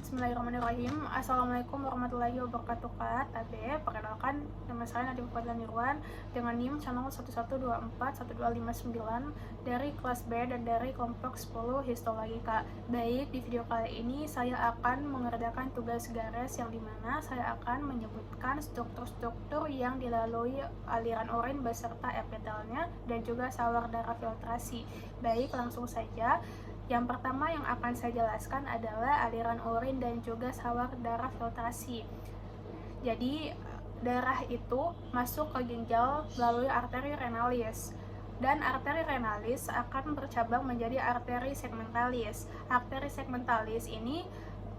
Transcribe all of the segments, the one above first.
Bismillahirrahmanirrahim. Assalamualaikum warahmatullahi wabarakatuh. Kak Tabe, perkenalkan nama saya Nadiem Fadlan Nirwan dengan NIM channel 11241259 dari kelas B dan dari kelompok 10 histologi Kak. Baik, di video kali ini saya akan mengerjakan tugas garis yang dimana saya akan menyebutkan struktur-struktur yang dilalui aliran urin beserta epitelnya dan juga sawar darah filtrasi. Baik, langsung saja. Yang pertama yang akan saya jelaskan adalah aliran urin dan juga sawar darah filtrasi. Jadi darah itu masuk ke ginjal melalui arteri renalis dan arteri renalis akan bercabang menjadi arteri segmentalis. Arteri segmentalis ini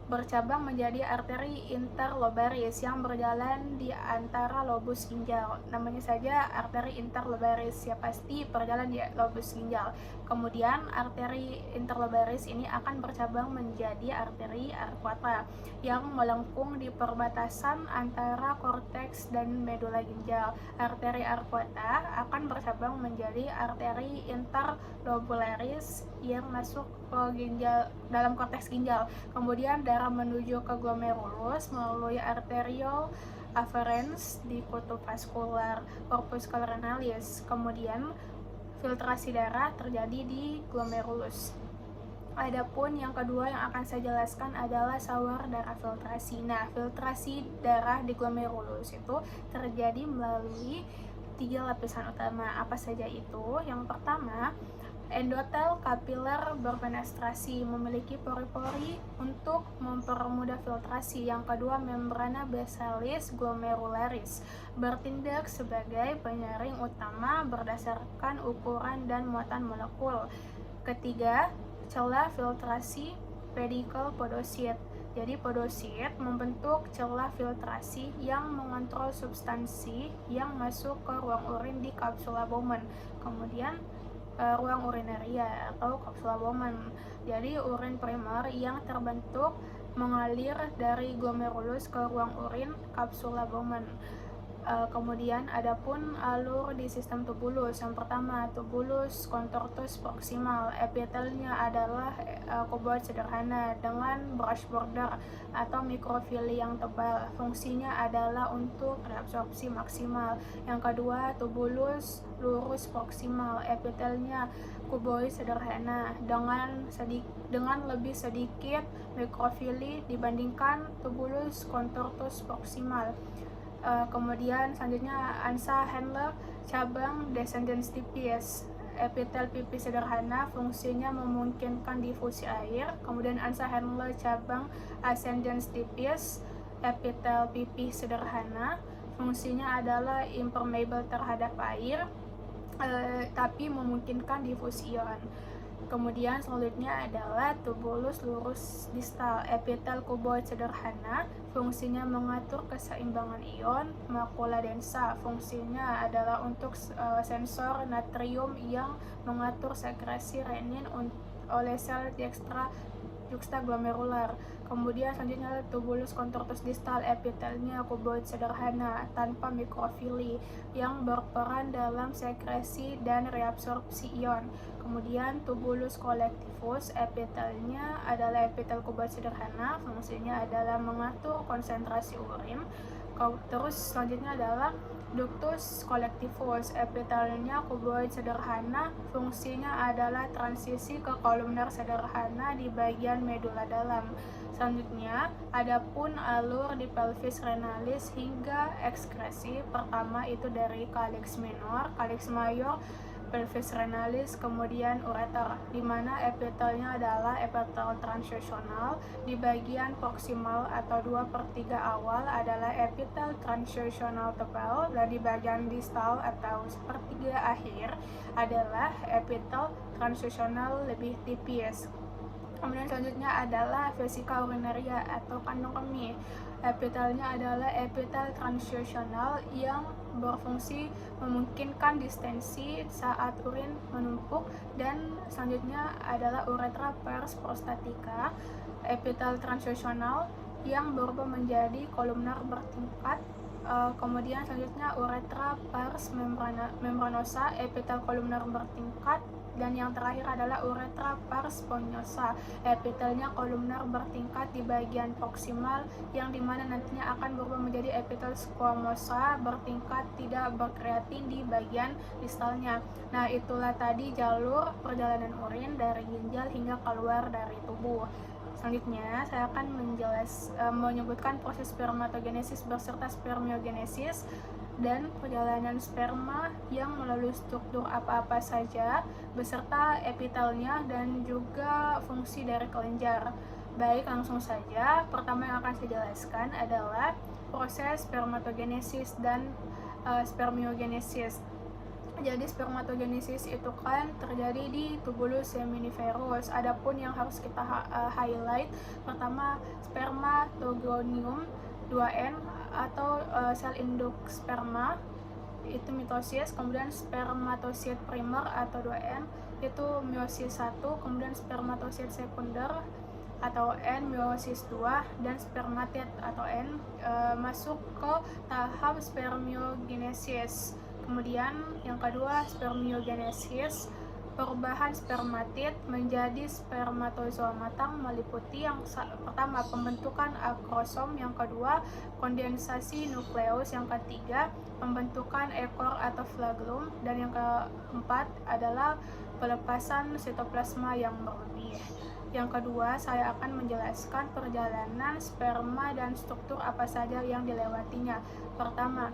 bercabang menjadi arteri interlobaris yang berjalan di antara lobus ginjal. Namanya saja arteri interlobaris, ya pasti berjalan di lobus ginjal. Kemudian arteri interlobaris ini akan bercabang menjadi arteri arcuata yang melengkung di perbatasan antara korteks dan medula ginjal. Arteri arcuata akan bercabang menjadi arteri interlobularis yang masuk ke ginjal, dalam korteks ginjal. Kemudian darah menuju ke glomerulus melalui arteriole afferens di kutub vaskular corpuscle renalis. Kemudian filtrasi darah terjadi di glomerulus. Adapun yang kedua yang akan saya jelaskan adalah sawar darah filtrasi. Nah, filtrasi darah di glomerulus itu terjadi melalui 3 lapisan utama. Apa saja itu? Yang pertama, endotel kapiler berpenetrasi, memiliki pori-pori untuk mempermudah filtrasi. Yang kedua, membrana basalis glomerularis, bertindak sebagai penyaring utama berdasarkan ukuran dan muatan molekul. Ketiga, celah filtrasi pedicle podosit. Jadi podosit membentuk celah filtrasi yang mengontrol substansi yang masuk ke ruang urin di kapsula Bowman. Kemudian ruang urinaria atau kapsula Bowman. Jadi urin primer yang terbentuk mengalir dari glomerulus ke ruang urin kapsula Bowman. Kemudian adapun alur di sistem tubulus. Yang pertama, tubulus contortus proximal. Epitelnya adalah kuboid sederhana dengan brush border atau mikrofili yang tebal. Fungsinya adalah untuk reabsorpsi maksimal. Yang kedua, tubulus lurus proximal. Epitelnya kuboid sederhana dengan lebih sedikit mikrofili dibandingkan tubulus contortus proximal. Kemudian selanjutnya Ansa Handler cabang descendens tipis. Epitel pipis sederhana, fungsinya memungkinkan difusi air. Kemudian Ansa Handler cabang ascendens tipis. Epitel pipis sederhana, fungsinya adalah impermeable terhadap air, tapi memungkinkan difusi ion. Kemudian selanjutnya adalah tubulus lurus distal. Epitel kuboid sederhana, fungsinya mengatur keseimbangan ion. Makula densa, fungsinya adalah untuk sensor natrium yang mengatur sekresi renin oleh sel juxtaglomerular. Kemudian selanjutnya tubulus contortus distal. Epitelnya kuboid sederhana tanpa mikrofili yang berperan dalam sekresi dan reabsorpsi ion. Kemudian tubulus collectivus, epitelnya adalah epitel kuboid sederhana, fungsinya adalah mengatur konsentrasi urin. Terus selanjutnya adalah ductus collectivus, epitelnya kuboid sederhana, fungsinya adalah transisi ke kolumner sederhana di bagian medula dalam. Selanjutnya, adapun alur di pelvis renalis hingga ekskresi, pertama itu dari calyx minor, calyx major, pelvis renalis, kemudian ureter, di mana epitelnya adalah epitel transitional. Di bagian proksimal atau 2/3 awal adalah epitel transitional tebal, dan di bagian distal atau 1/3 akhir adalah epitel transitional lebih tipis. Kemudian selanjutnya adalah vesika urinaria atau kantong kemih. Epitelnya adalah epitel transitional yang berfungsi memungkinkan distensi saat urin menumpuk. Dan selanjutnya adalah uretra pars prostatica, epitel transitional yang berubah menjadi kolumnar bertingkat. Kemudian selanjutnya uretra pars membranosa, epitel kolumnar bertingkat Dan yang terakhir adalah uretra pars sponyosa. Epitelnya kolumnar bertingkat di bagian proksimal, yang dimana nantinya akan berubah menjadi epitel squamosa bertingkat tidak berkreatin di bagian distalnya. Nah, itulah tadi jalur perjalanan urin dari ginjal hingga keluar dari tubuh. Selanjutnya, saya akan menyebutkan proses spermatogenesis beserta spermiogenesis dan perjalanan sperma yang melalui struktur apa-apa saja beserta epitelnya dan juga fungsi dari kelenjar. Baik, langsung saja. Pertama yang akan saya jelaskan adalah proses spermatogenesis dan spermiogenesis. Jadi spermatogenesis itu kan terjadi di tubulus seminiferus. Adapun yang harus kita highlight, pertama spermatogonium 2N atau sel induk sperma itu mitosis, kemudian spermatosit primer atau 2N itu meiosis 1, kemudian spermatosit sekunder atau N meiosis 2, dan spermatid atau N masuk ke tahap spermiogenesis. Kemudian yang kedua spermiogenesis, perubahan spermatid menjadi spermatozoa matang meliputi yang pertama pembentukan akrosom, yang kedua kondensasi nukleus, yang ketiga pembentukan ekor atau flagellum, dan yang keempat adalah pelepasan sitoplasma yang berlebih. Yang kedua, saya akan menjelaskan perjalanan sperma dan struktur apa saja yang dilewatinya. Pertama,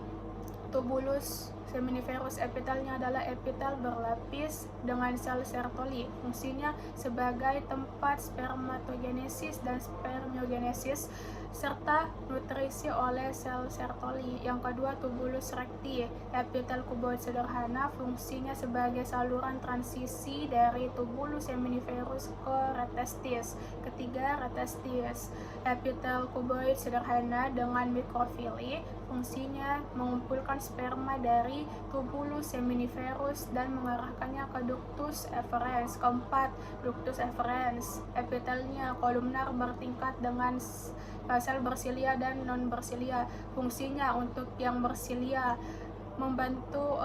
tubulus seminiferus, epitelnya adalah epitel berlapis dengan sel Sertoli. Fungsinya sebagai tempat spermatogenesis dan spermiogenesis serta nutrisi oleh sel Sertoli. Yang kedua, tubulus recti, epitel kuboid sederhana, fungsinya sebagai saluran transisi dari tubulus seminiferus ke retestis. Ketiga, retestis, epitel kuboid sederhana dengan mikrofili, fungsinya mengumpulkan sperma dari tubulus seminiferus dan mengarahkannya ke ductus efferens. Keempat, ductus efferens, epitelnya kolumnar bertingkat dengan sel bersilia dan non bersilia. Fungsinya untuk yang bersilia membantu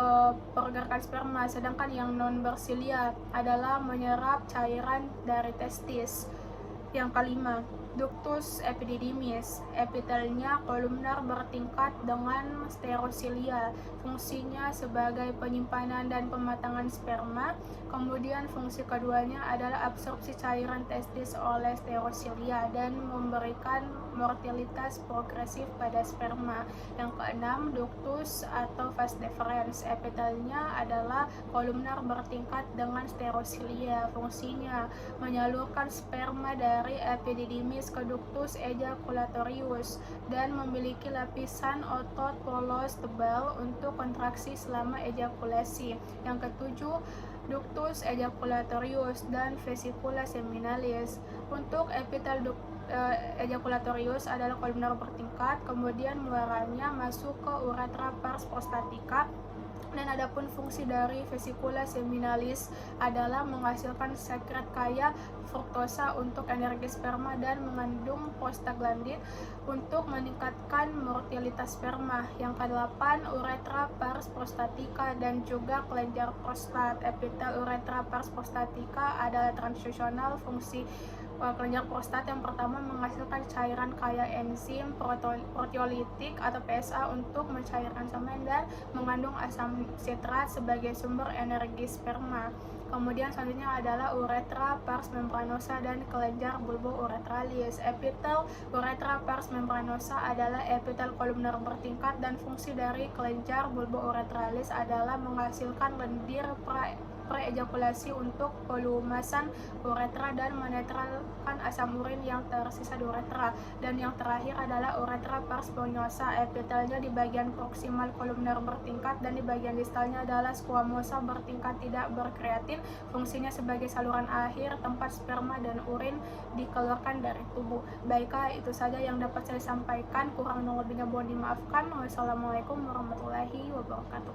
pergerakan sperma, sedangkan yang non bersilia adalah menyerap cairan dari testis. Yang kelima, ductus epididymis, epitelnya kolumnar bertingkat dengan sterosilia, fungsinya sebagai penyimpanan dan pematangan sperma. Kemudian fungsi keduanya adalah absorpsi cairan testis oleh sterosilia dan memberikan mortalitas progresif pada sperma. Yang keenam, ductus atau vas deferens, epitelnya adalah kolumnar bertingkat dengan sterosilia, fungsinya menyalurkan sperma dari epididymis ke ductus ejaculatorius dan memiliki lapisan otot polos tebal untuk kontraksi selama ejakulasi. Yang ketujuh, ductus ejaculatorius dan vesicula seminalis. Untuk epitel ejaculatorius adalah kolumnar bertingkat, kemudian muaranya masuk ke uretra pars prostatica. Dan adapun fungsi dari vesicula seminalis adalah menghasilkan sekret kaya fruktosa untuk energi sperma dan mengandung prostaglandin untuk meningkatkan mortalitas sperma. Yang kedelapan, uretra pars prostatica dan juga kelenjar prostat. Epitel uretra pars prostatica adalah transisional. Fungsi kelenjar prostat yang pertama menghasilkan cairan kaya enzim proteolitik atau PSA untuk mencairkan semen dan mengandung asam sitrat sebagai sumber energi sperma. Kemudian selanjutnya adalah uretra pars membranosa dan kelenjar bulbo-uretralis. Epitel uretra pars membranosa adalah epitel kolumnar bertingkat dan fungsi dari kelenjar bulbo-uretralis adalah menghasilkan lendir pre-ejakulasi untuk pelumasan uretra dan menetralkan asam urin yang tersisa di uretra. Dan yang terakhir adalah uretra pars sponyosa, epitelnya di bagian proksimal kolumnar bertingkat dan di bagian distalnya adalah squamosa bertingkat tidak berkreatin, fungsinya sebagai saluran akhir tempat sperma dan urin dikeluarkan dari tubuh. Baiklah, itu saja yang dapat saya sampaikan, kurang lebihnya mohon dimaafkan. Wassalamualaikum warahmatullahi wabarakatuh.